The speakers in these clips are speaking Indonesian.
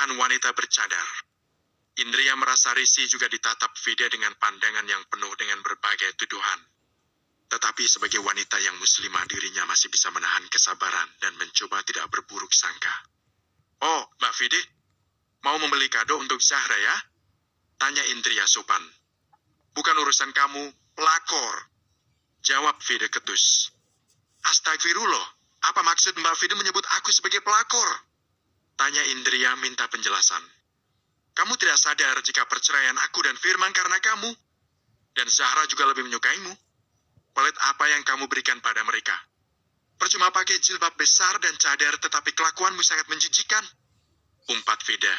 pernikahan wanita bercadar. Indria merasa risih juga ditatap Fide dengan pandangan yang penuh dengan berbagai tuduhan. Tetapi sebagai wanita yang muslimah dirinya masih bisa menahan kesabaran dan mencoba tidak berburuk sangka. "Oh, Mbak Fide, mau membeli kado untuk Zahra ya?" tanya Indria sopan. "Bukan urusan kamu, pelakor," jawab Fide ketus. "Astagfirullah, apa maksud Mbak Fide menyebut aku sebagai pelakor?" tanya Indria minta penjelasan. "Kamu tidak sadar jika perceraian aku dan Firman karena kamu. Dan Zahra juga lebih menyukaimu. Pelit apa yang kamu berikan pada mereka. Percuma pakai jilbab besar dan cadar tetapi kelakuanmu sangat menjijikan," umpat Fida.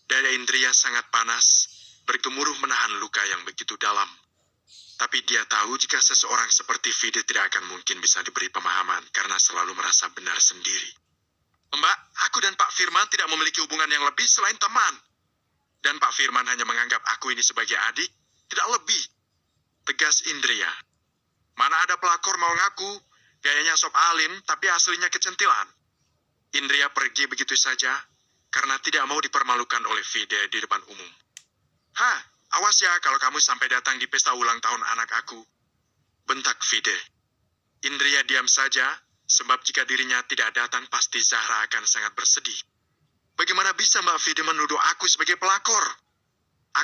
Dada Indria sangat panas, bergemuruh menahan luka yang begitu dalam. Tapi dia tahu jika seseorang seperti Fida tidak akan mungkin bisa diberi pemahaman karena selalu merasa benar sendiri. "Mbak, aku dan Pak Firman tidak memiliki hubungan yang lebih selain teman. Dan Pak Firman hanya menganggap aku ini sebagai adik, tidak lebih," tegas Indria. "Mana ada pelakor mau ngaku, gayanya sop alim tapi aslinya kecentilan." Indria pergi begitu saja, karena tidak mau dipermalukan oleh Fide di depan umum. "Hah, awas ya kalau kamu sampai datang di pesta ulang tahun anak aku," bentak Fide. Indria diam saja, sebab jika dirinya tidak datang pasti Zahra akan sangat bersedih. Bagaimana bisa Mbak Fide menuduh aku sebagai pelakor?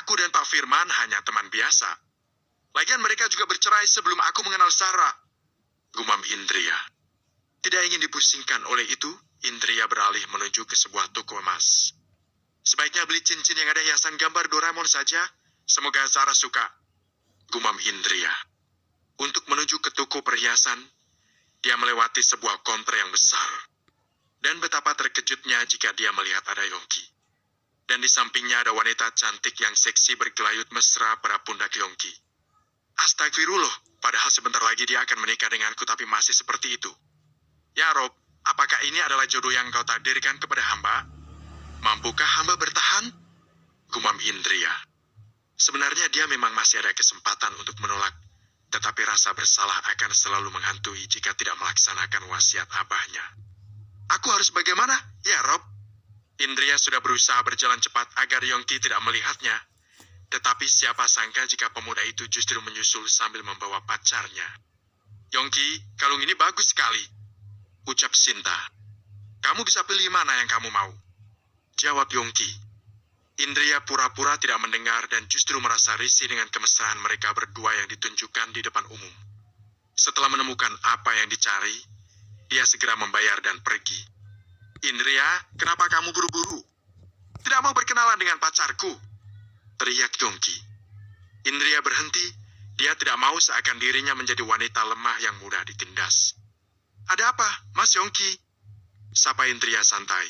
Aku dan Pak Firman hanya teman biasa. Lagian mereka juga bercerai sebelum aku mengenal Zahra, gumam Indria. Tidak ingin dipusingkan oleh itu, Indria beralih menuju ke sebuah toko emas. "Sebaiknya beli cincin yang ada hiasan gambar Doraemon saja. Semoga Zahra suka," gumam Indria. Untuk menuju ke toko perhiasan, dia melewati sebuah konter yang besar. Dan betapa terkejutnya jika dia melihat ada Yongki. Dan di sampingnya ada wanita cantik yang seksi bergelayut mesra pada pundak Yongki. Astagfirullah, padahal sebentar lagi dia akan menikah denganku tapi masih seperti itu. "Ya Rob, apakah ini adalah jodoh yang kau takdirkan kepada hamba? Mampukah hamba bertahan?" gumam Indria. Sebenarnya dia memang masih ada kesempatan untuk menolak, tetapi rasa bersalah akan selalu menghantui jika tidak melaksanakan wasiat abahnya. "Aku harus bagaimana, ya Rob?" Indria sudah berusaha berjalan cepat agar Yongki tidak melihatnya. Tetapi siapa sangka jika pemuda itu justru menyusul sambil membawa pacarnya. "Yongki, kalung ini bagus sekali," ucap Sinta. "Kamu bisa pilih mana yang kamu mau," jawab Yongki. Indria pura-pura tidak mendengar dan justru merasa risih dengan kemesraan mereka berdua yang ditunjukkan di depan umum. Setelah menemukan apa yang dicari, dia segera membayar dan pergi. "Indria, kenapa kamu buru-buru? Tidak mau berkenalan dengan pacarku?" teriak Yongki. Indria berhenti, dia tidak mau seakan dirinya menjadi wanita lemah yang mudah ditindas. "Ada apa, Mas Yongki?" sapa Indria santai.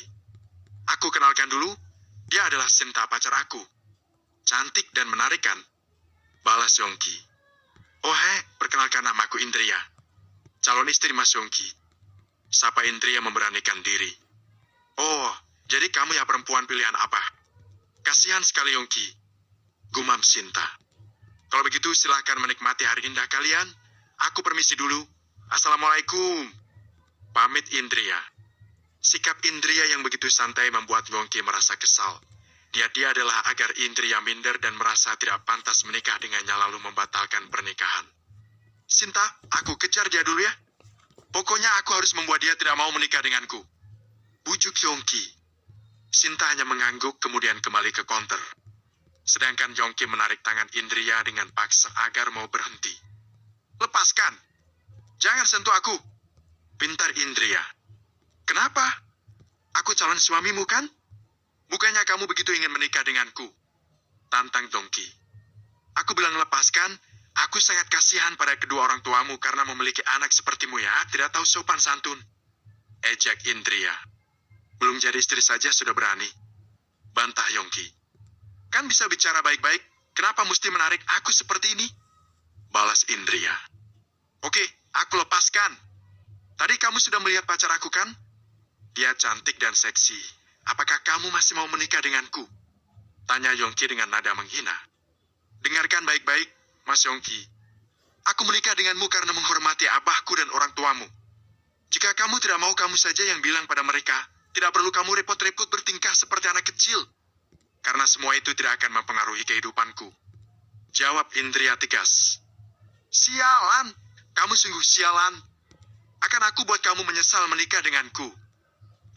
"Aku kenalkan dulu, dia adalah Sinta pacar aku. Cantik dan menarik kan?" balas Yongki. "Oh perkenalkan namaku Indria. Calon istri Mas Yongki," sapa Indria memberanikan diri. "Oh, jadi kamu ya perempuan pilihan apa? Kasihan sekali Yongki," gumam Sinta. "Kalau begitu silahkan menikmati hari indah kalian. Aku permisi dulu. Assalamualaikum," pamit Indria. Sikap Indria yang begitu santai membuat Yongki merasa kesal. Dia adalah agar Indria minder dan merasa tidak pantas menikah dengannya lalu membatalkan pernikahan. "Sinta, aku kejar dia dulu ya. Pokoknya aku harus membuat dia tidak mau menikah denganku," bujuk Yongki. Sinta hanya mengangguk kemudian kembali ke konter. Sedangkan Yongki menarik tangan Indria dengan paksa agar mau berhenti. "Lepaskan! Jangan sentuh aku!" pintar Indria. "Kenapa? Aku calon suamimu kan? Bukannya kamu begitu ingin menikah denganku?" tantang Yongki. "Aku bilang lepaskan, aku sangat kasihan pada kedua orang tuamu karena memiliki anak sepertimu ya, tidak tahu sopan santun," ejek Indria. "Belum jadi istri saja sudah berani," bantah Yongki. "Kan bisa bicara baik-baik, kenapa mesti menarik aku seperti ini?" balas Indria. "Oke, aku lepaskan. Tadi kamu sudah melihat pacar aku kan? Dia cantik dan seksi. Apakah kamu masih mau menikah denganku?" tanya Yongki dengan nada menghina. "Dengarkan baik-baik, Mas Yongki. Aku menikah denganmu karena menghormati abahku dan orang tuamu. Jika kamu tidak mau, kamu saja yang bilang pada mereka. Tidak perlu kamu repot-repot bertingkah seperti anak kecil," semua itu tidak akan mempengaruhi kehidupanku. Jawab Indria tegas. Sialan, kamu sungguh sialan. Akan aku buat kamu menyesal menikah denganku.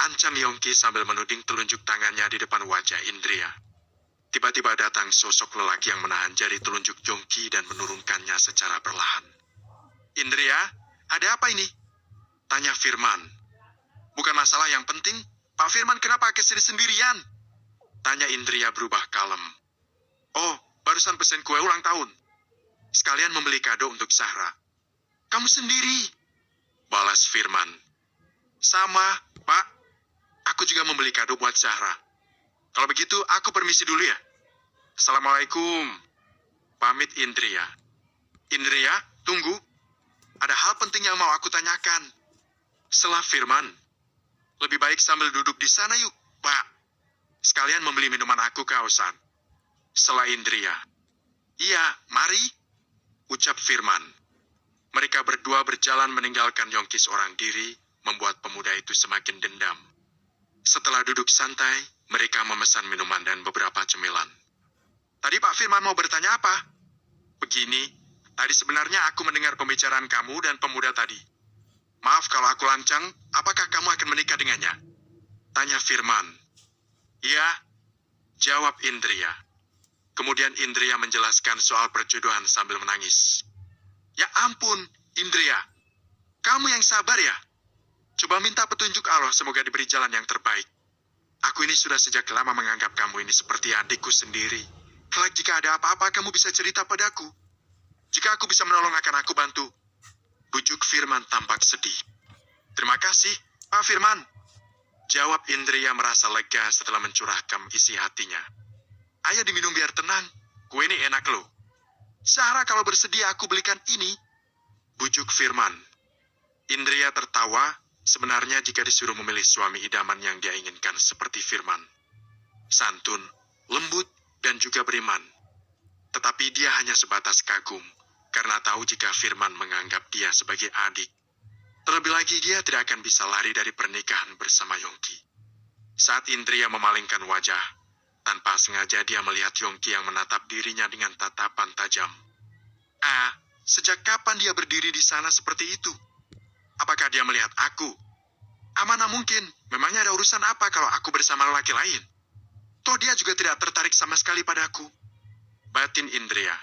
Ancam Yongki sambil menuding telunjuk tangannya di depan wajah Indria. Tiba-tiba datang sosok lelaki yang menahan jari telunjuk Yongki dan menurunkannya secara perlahan. Indria, ada apa ini? Tanya Firman. Bukan masalah yang penting. Pak Firman kenapa kesini sendirian? Tanya Indria berubah kalem. Oh, barusan pesen kue ulang tahun. Sekalian membeli kado untuk Zahra. Kamu sendiri? Balas Firman. Sama, Pak. Aku juga membeli kado buat Zahra. Kalau begitu, aku permisi dulu ya. Assalamualaikum. Pamit Indria. Indria, tunggu. Ada hal penting yang mau aku tanyakan. Setelah Firman. Lebih baik sambil duduk di sana yuk, Pak. Sekalian membeli minuman aku kehausan. Setelah Indria. Iya, mari. Ucap Firman. Mereka berdua berjalan meninggalkan Yongki seorang diri, membuat pemuda itu semakin dendam. Setelah duduk santai, mereka memesan minuman dan beberapa cemilan. Tadi Pak Firman mau bertanya apa? Begini, tadi sebenarnya aku mendengar pembicaraan kamu dan pemuda tadi. Maaf kalau aku lancang, apakah kamu akan menikah dengannya? Tanya Firman. Iya, jawab Indria. Kemudian Indria menjelaskan soal perjodohan sambil menangis. Ya ampun, Indria. Kamu yang sabar ya? Coba minta petunjuk Allah, semoga diberi jalan yang terbaik. Aku ini sudah sejak lama menganggap kamu ini seperti adikku sendiri. Kelak jika ada apa-apa, kamu bisa cerita padaku. Jika aku bisa menolong, akan aku bantu. Bujuk Firman tampak sedih. Terima kasih, Pak Firman. Jawab Indria merasa lega setelah mencurahkan isi hatinya. Ayo diminum biar tenang. Kue ini enak loh. Zahra kalau bersedia aku belikan ini. Bujuk Firman. Indria tertawa. Sebenarnya jika disuruh memilih suami idaman yang dia inginkan seperti Firman. Santun, lembut, dan juga beriman. Tetapi dia hanya sebatas kagum. Karena tahu jika Firman menganggap dia sebagai adik. Terlebih lagi dia tidak akan bisa lari dari pernikahan bersama Yongki. Saat Indria memalingkan wajah, tanpa sengaja dia melihat Yongki yang menatap dirinya dengan tatapan tajam. Sejak kapan dia berdiri di sana seperti itu? Apakah dia melihat aku? Mana mungkin, memangnya ada urusan apa kalau aku bersama lelaki lain? Toh dia juga tidak tertarik sama sekali padaku. Batin Indria.